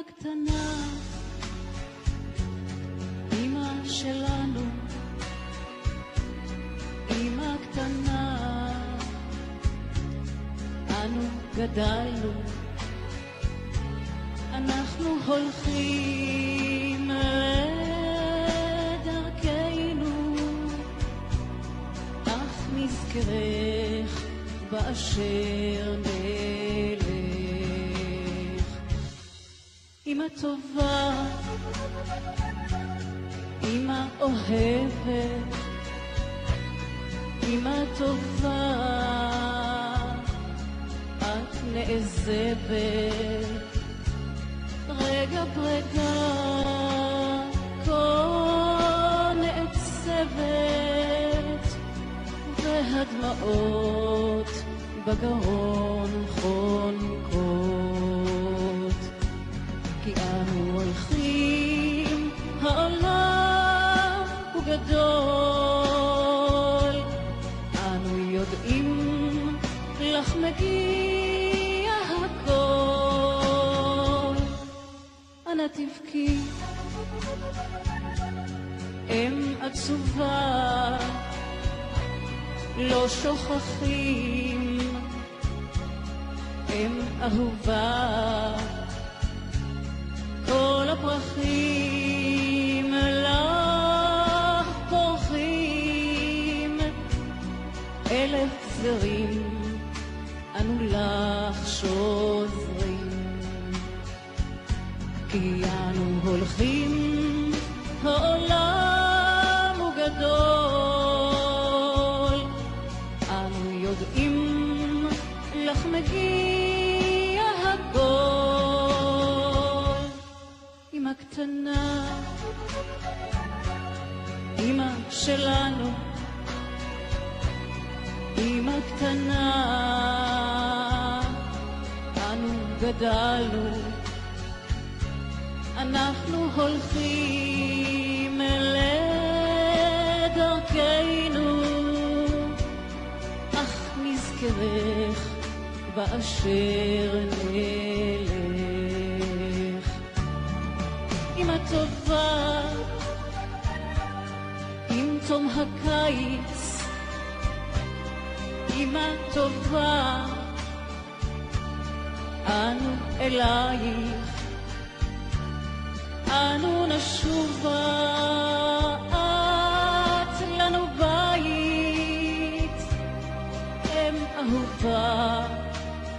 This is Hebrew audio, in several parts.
קטנה, אמא שלנו, אמא קטנה, אנו גדלנו, אנחנו הולכים לדרכנו, אך נזכרך באשר נלך. אמא טובה, אמא אוהבת, אמא טובה, את נעזבת, רגע ברגע כה נעצבת, והדמעות בגרון חונקות, כי אנו הולכים, העולם הוא גדול, אנו יודעים, לך מגיע הכל. אנא תבכי, אם עצובה, לא שוכחים, אם אהובה, כל הפרחים לך פורחים, אלף זרים אנו לך שוזרים, כי אנו הולכים, העולם הוא גדול, אנו יודעים, לך מגיע הכל. אמא קטנה, אמא שלנו, אמא קטנה, אנו גדלנו, אנחנו הולכים לדרכנו, אך נזכרך באשר נלך. אמא טובה, עם תום הקיץ, אמא טובה, אנו אלייך, אנו נשובה, את לנו בית, אם אהובה,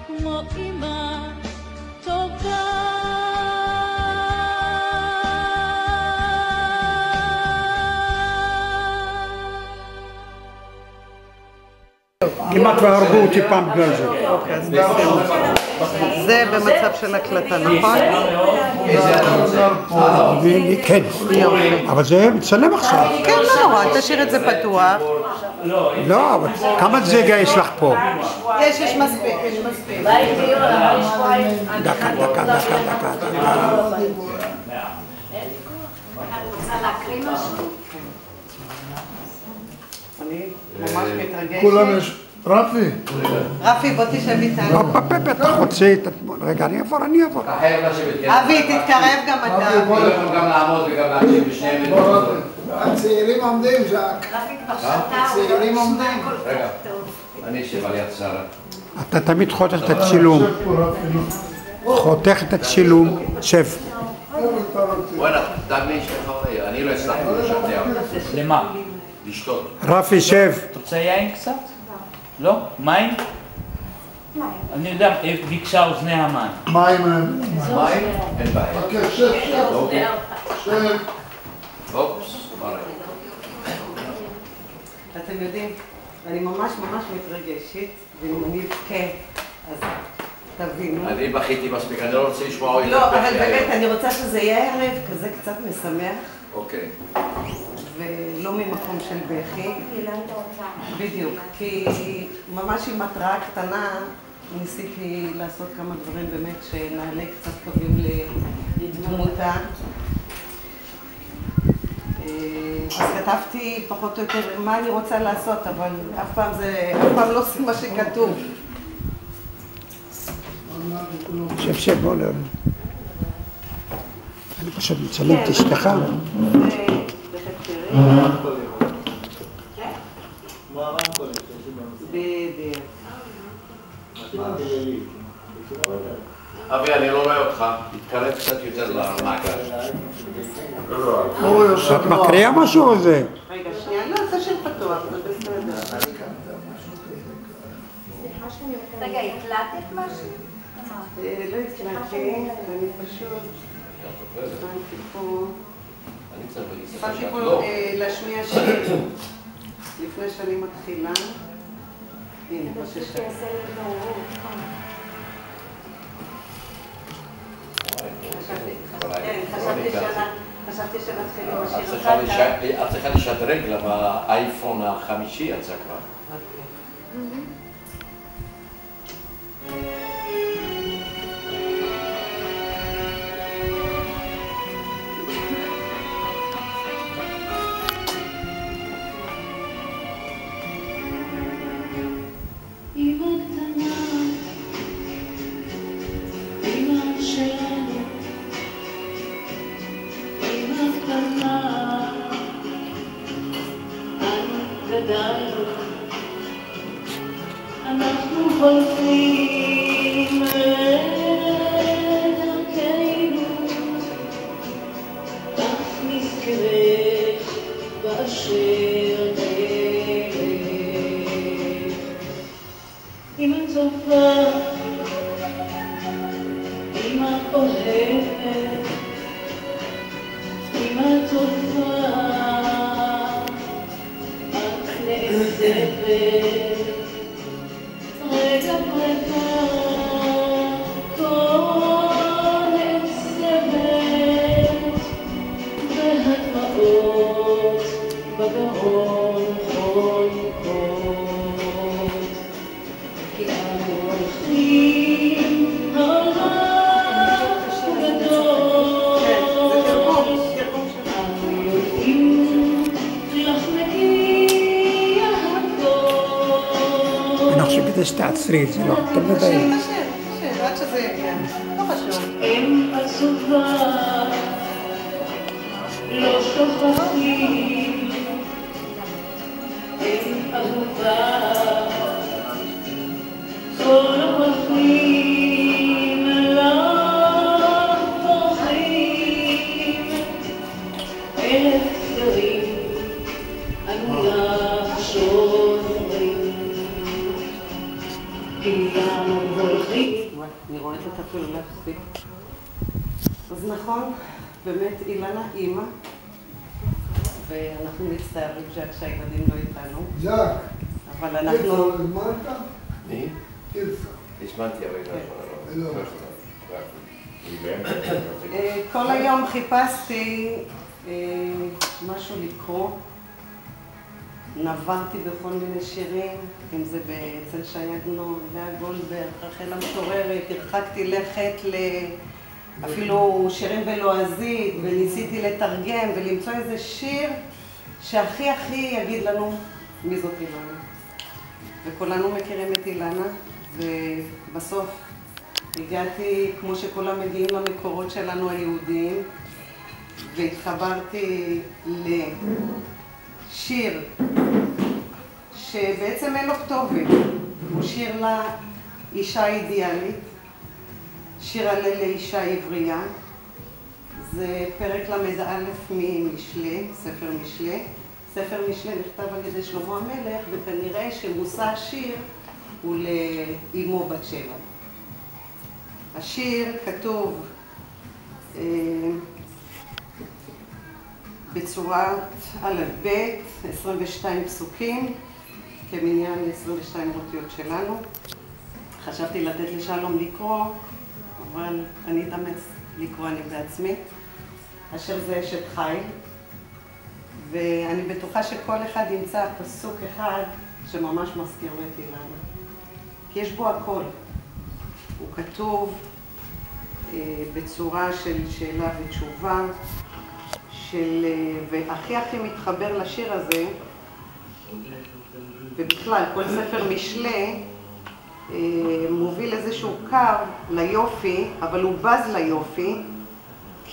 כמו אמא טובה. כמעט והרגו אותי פעם בגלל זה. אוקיי, אז זה במצב של הקלטה, נכון? כן, אבל זה מצלם עכשיו. כן, לא, תשאיר את זה פתוח. לא, אבל כמה זגה יש לך פה? יש מספיק, יש מספיק. דקה. רוצה להקריא משהו? אני ממש מתרגשת. כולם יש... רפי. רפי, בוא תשב איתנו. לא, אתה חוצה את... רגע, אני אעבור. אבי, תתקרב גם אתה. הוא יכול גם לעמוד וגם להקשיב בשניהם. הצעירים עומדים, ז'אק. רפי כבר שתה, הצעירים עומדים. רגע, אני אשב על יד שרה. אתה תמיד חותך את הצילום. חותך את הצילום. שב. וואלה, דגני אשתך, אני לא הצלחתי לשכנע. למה? לשתות. רפי, שב. אתה רוצה יין קצת? לא? מים? אני יודע, ביקשה אוזני המן. מים. מים? אין בעיה. אוקיי, שב. אופס, מראה. אתם יודעים, אני ממש מתרגשת, ואם אני אבכה, אז תבינו. אני בכיתי מספיק, אני לא רוצה לשמוע עוד. לא, אבל באמת, אני רוצה שזה יהיה ערב כזה קצת משמח. אוקיי. ולא ממקום של בכי. בדיוק, כי ממש עם התראה קטנה ניסיתי לעשות כמה דברים באמת שנעלה קצת קווים לדמותה. אז כתבתי פחות או יותר מה אני רוצה לעשות, אבל אף פעם לא עושה מה שכתוב. שב, בוא אני פשוט מצלם את אשתך. אבי, אני לא רואה אותך, תתקרב קצת יותר למעגל. את מקריאה משהו או זה? רגע, שנייה, לא, זה של פתוח, זה בסדר. רגע, הקלטת משהו? לא הקלטתי, אני פשוט... התחלתי פה להשמיע שיר לפני שאני מתחילה. הנה, בבקשה. חשבתי שנתחיל עם השיר אחר. את צריכה לשדרג לה באייפון החמישי יצא כבר. אמא קטנה, אמא שלנו, אמא קטנה, אנו גדלנו, אנחנו הולכים לדרכנו, כך נזכרת באשר אמא טובה, אמא אוהבת, אמא טובה, את נעזבת, רגע רגע, כה נעזבת, והדמעות בגרון חונקות. כי אנו הולכים העולם גדול, אנו יודעים לך מגיע הכל. אני חושב כדי שתעצרי את זה, לא? אתם יודעים. נשאר, עד שזה יגיע. לא חשוב. אם עצובה, לא שוכחים, אם אהובה, כל הפרחים לך פורחים, אלף דברים אנו לך שומרים, כי אנו הולכים. אני רואה את אפילו להחזיק. אז נכון, באמת אילנה אימא, ואנחנו מצטערים שהילדים לא איתנו, ז'אק, אבל איפה, אנחנו... הזמנת? מי? איפה? הזמנתי, אבל לא לא. כל היום חיפשתי משהו לקרוא, נברתי בכל מיני שירים, אם זה אצל שי עגנון, לאה גולדברג, רחל המשוררת, הרחקתי לכת אפילו שירים בלועזית, וניסיתי לתרגם ולמצוא איזה שיר שהכי הכי יגיד לנו מי זאת אילנה. וכולנו מכירים את אילנה, ובסוף הגעתי, כמו שכולם מגיעים למקורות שלנו היהודיים, והתחברתי לשיר שבעצם אין לו כתובת. הוא שיר לאישה אידיאלית, שיר הלל לאישה עברייה. זה פרק ל"א ממשלי, ספר משלי. ספר משלי נכתב על ידי שלמה המלך, וכנראה שמושא השיר הוא לאמו בת שבע. השיר כתוב בצורת א'-ב', 22 פסוקים, כמניין 22 אותיות שלנו. חשבתי לתת לשלום לקרוא, אבל אני אתאמץ לקרוא אני בעצמי. השיר זה אשת חיל, ואני בטוחה שכל אחד ימצא פסוק אחד שממש מזכיר לו את אילנה. כי יש בו הכל. הוא כתוב בצורה של שאלה ותשובה, והכי הכי מתחבר לשיר הזה, ובכלל כל ספר משלי מוביל איזשהו קו ליופי, אבל הוא בז ליופי,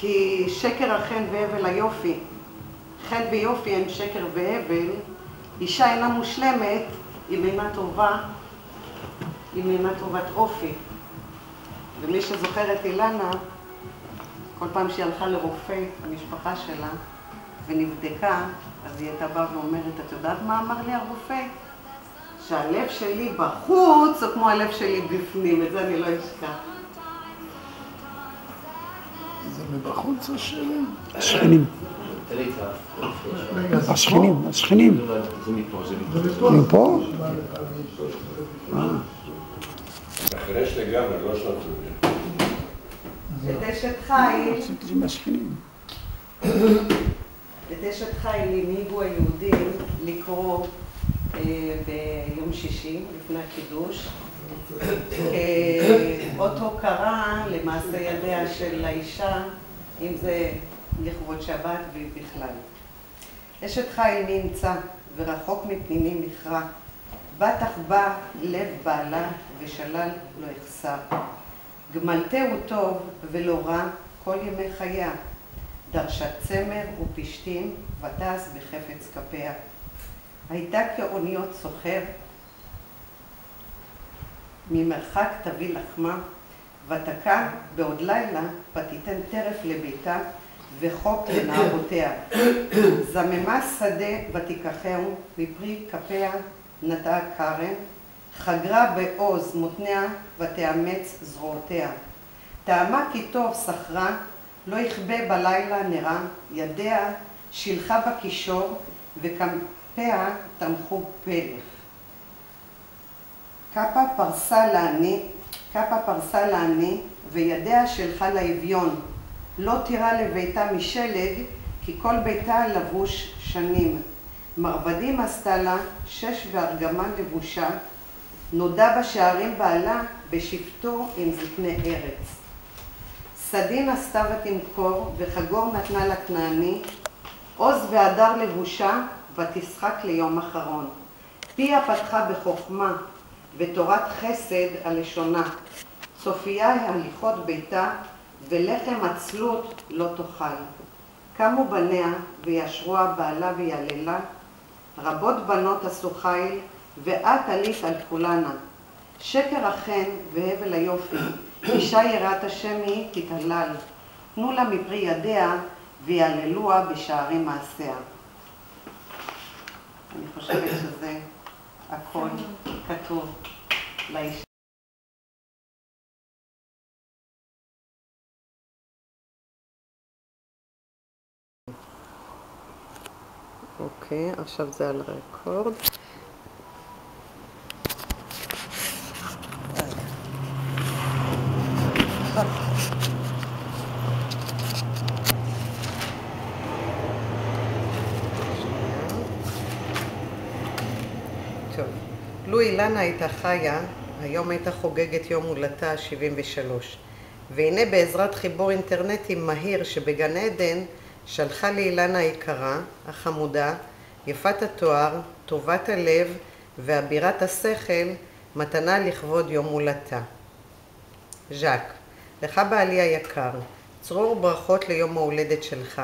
כי שקר החן והבל היופי. חן ויופי הם שקר והבל. אישה אינה מושלמת אם אינה טובה, אם אינה טובת אופי. ומי שזוכר את אילנה, כל פעם שהיא הלכה לרופא, המשפחה שלה, ונבדקה, אז היא הייתה באה ואומרת, את יודעת מה אמר לי הרופא? שהלב שלי בחוץ, או כמו הלב שלי בפנים, את זה אני לא אשכח. זה מבחוץ השאלה? השכנים. השכנים, השכנים. זה מפה, זה מפה? אחרי לגמרי, לא שלט. את אשת חיל, עשיתי זה מהשכנים. את אשת חיל הנהיגו היהודים לקרוא ביום שישי, לפני הקידוש, כאות הוקרה למעשה ידיה של האישה, אם זה לכבוד שבת ובכלל. אשת חיל נמצא ורחוק מפנימי מכרע, בטח בא לב בעלה ושלל לא יחסר. גמלתהו טוב ולא רע כל ימי חייה, דרשת צמר ופשתים ותעש בחפץ כפיה. הייתה כאוניות סוחר, ממרחק תביא לחמה, ותקע בעוד לילה ותיתן טרף לביתה וחוק לנערותיה. זממה שדה ותיקחהו, מפרי כפיה נטעה כרם, חגרה בעוז מותניה ותאמץ זרועותיה. טעמה כי טוב שכרה, לא יכבה בלילה נרה, ידיה שילחה בקישור וכנפיה תמכו פלך. כפה פרסה לעני וידיה שלחה לאביון. לא תירה לביתה משלג כי כל ביתה לבוש שנים. מרבדים עשתה לה 6 וארגמן לבושה. נודע בשערים בעלה בשבטו עם זקני ארץ. סדין עשתה ותמכור וחגור נתנה לכנעני. עוז והדר לבושה ותשחק ליום אחרון. פיה פתחה בחוכמה ותורת חסד על לשונה. צופיה הליכות ביתה ולחם עצלות לא תאכל. קמו בניה וישרוה בעלה ויעללה. רבות בנות עשו חיל ואת עלית על כולנה. שקר החן והבל היופי, אישה יראת השם היא תתהלל. תנו לה מפרי ידיה ויעללוה בשערי מעשיה. אני חושבת שזה הכל כתוב לאישה. אוקיי, עכשיו זה על רקורד. טוב, לו אילנה הייתה חיה, היום הייתה חוגגת יום הולדתה 73. והנה בעזרת חיבור אינטרנטי מהיר שבגן עדן, שלחה לי אילנה היקרה, החמודה, יפת התואר, טובת הלב ואבירת השכל, מתנה לכבוד יום הולדתה. ז'ק, לך בעלי היקר, צרור ברכות ליום ההולדת שלך.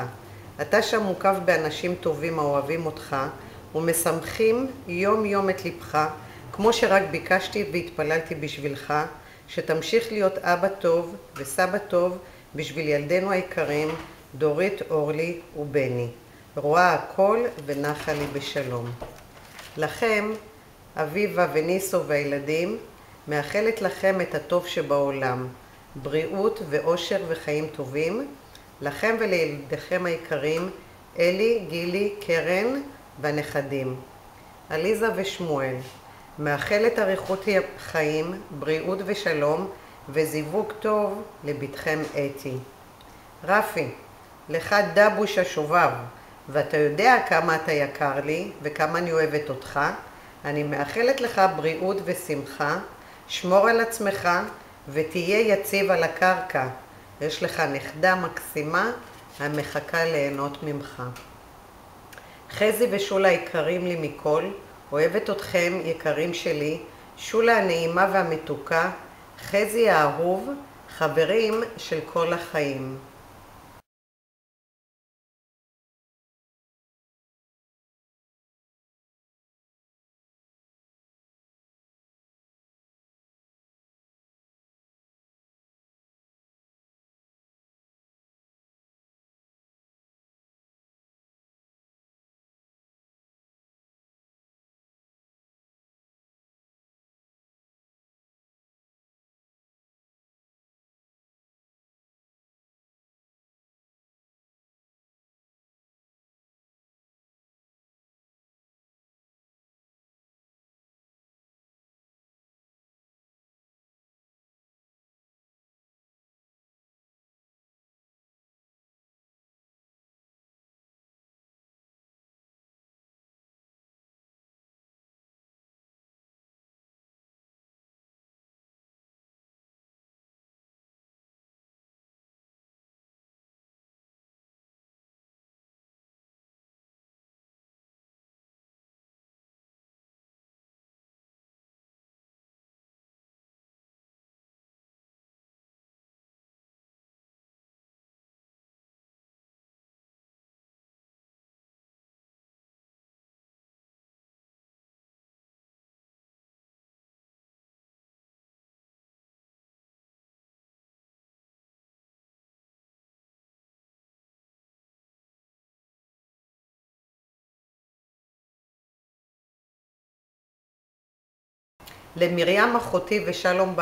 אתה שם מוקף באנשים טובים האוהבים אותך, ומשמחים יום יום את לבך, כמו שרק ביקשתי והתפללתי בשבילך, שתמשיך להיות אבא טוב וסבא טוב בשביל ילדינו היקרים, דורית, אורלי ובני. רואה הכל ונחה לי בשלום. לכם, אביבה וניסו והילדים, מאחלת לכם את הטוב שבעולם, בריאות ואושר וחיים טובים, לכם ולילדיכם היקרים, אלי, גילי, קרן והנכדים. עליזה ושמואל, מאחלת אריכות חיים, בריאות ושלום וזיווג טוב לבתכם אתי. רפי, לך דבוש השובב, ואתה יודע כמה אתה יקר לי וכמה אני אוהבת אותך. אני מאחלת לך בריאות ושמחה, שמור על עצמך ותהיה יציב על הקרקע. יש לך נכדה מקסימה המחכה ליהנות ממך. חזי ושולה יקרים לי מכל, אוהבת אתכם יקרים שלי, שולה הנעימה והמתוקה, חזי האהוב, חברים של כל החיים. למרים אחותי ושלום